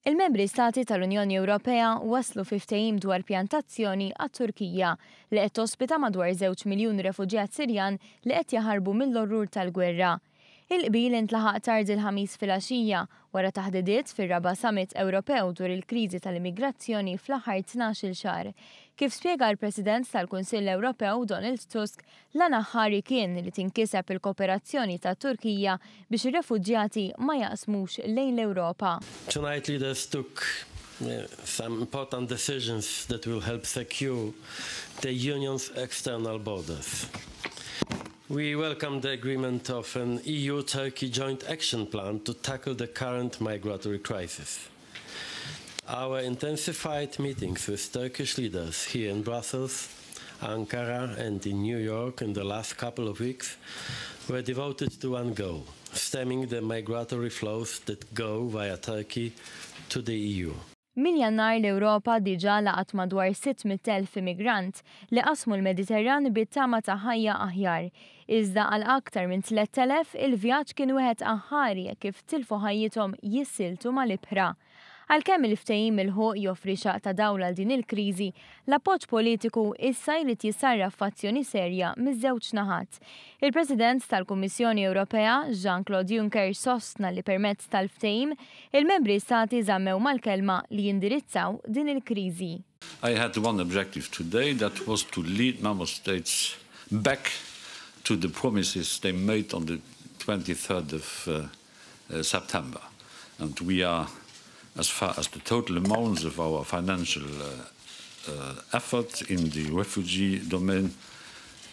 Il-membri stati tal-Unjoni Ewropea waslu fi ftehim dwar pjantazzjoni għat-Turkija li qed tospita madwar 2 miljun refuġjat Sirjan li qed jaħarbu mill-orrur tal-gwerra. Il-qbil intlaħaq tard il-ħamis fil-għaxija wara taħdidiet fir-raba' Summit Ewropew dwar il-kriżi tal-immigrazzjoni fl-aħħar 12-il xahar. Kif spjega l-President tal-Kunsill Ewropew Donald Tusk, lan aħħari kien li tinkiseb il-kooperazzjoni tat-Turkija biex ir-refuġjati ma jaqsmux lejn l-Ewropa. Tonight leaders took some important decisions that will help secure the Union's external borders. We welcome the agreement of an EU-Turkey joint action plan to tackle the current migratory crisis. Our intensified meetings with Turkish leaders here in Brussels, Ankara and in New York in the last couple of weeks were devoted to one goal, stemming the migratory flows that go via Turkey to the EU. Min Jannar l-Ewropa diġà laqat madwar 600,000 immigrant li qasmu l-Mediterran bit-tama ta' ħajja aħjar. Iżda għal aktar minn 3,000 il-vjaġġ kien wieħed aħħari kif tilfu ħajjithom jissiltu mal-ibħra. Għalkemm il-ftehim il-ħuq joffri xaq ta' dawla għal din il-kriżi, l-appoġġ politiku issa jrid jissarraf f'azzjoni serja miż-żewġ naħat. Il-President tal-Kummissjoni Ewropea, Jean-Claude Juncker, sostna li permezz tal-ftehim il-membri stati żammew mal-kelma li jindirizzaw din il-kriżi. I had one objective today, that was to lead member states back to the promises they made on the 23rd of September. And we are, as far as the total amounts of our financial effort in the refugee domain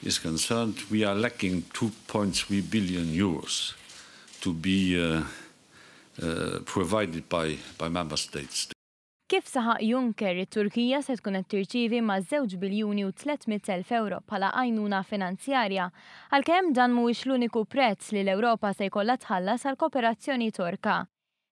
is concerned, we are lacking 2.3 billion euros to be provided by member states. Kif saħaq Juncker, it-Turkija se tkun qed tirċievi ma' 2 biljuni u 300,000 euro bħala għajnuna finanzjarja, għalkemm dan mhuwiex l-uniku prezz li l-Ewropa se jkollha tħallas għal kooperazzjoni Torka.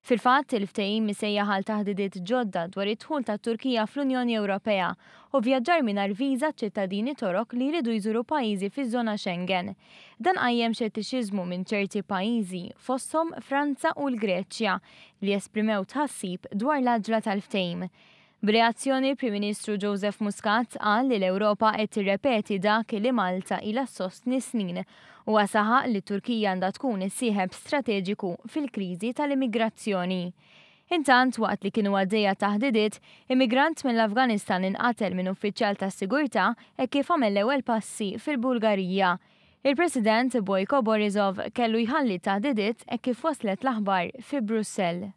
Fil-fatt, il-ftehim misejjaħ għal taħdidiet ġodda dwar id-dħul tat-Turkija fl-Unjoni Ewropea u vjaġġar mingħajr viża ċittadini Torok li jridu jżuru pajjiżi fiż-żona Schengen. Dan qajjem xettixiżmu minn ċerti pajjiżi fosthom Franza u l-Greċja li esprimew tħassib dwar l-aġla tal-ftehim. B'reazzjoni il-Prim Ministru Joseph Muscat qal li l-Ewropa qed tirrepeti dak li Malta ilha sostni snin u saħaq li Turkija għandha tkun is-sieħeb strateġiku fil-kriżi tal-immigrazzjoni. Intant waqt li kienu għaddejja taħdidiet, immigrant mill-Afganistan inqatel minn uffiċjal tas-sigurtà kif għamel l-ewwel passi fil-Bulgarija. Il-President Bojko Borisov kellu jħalli taħdidiet kif waslet l-aħbar fi Brussell.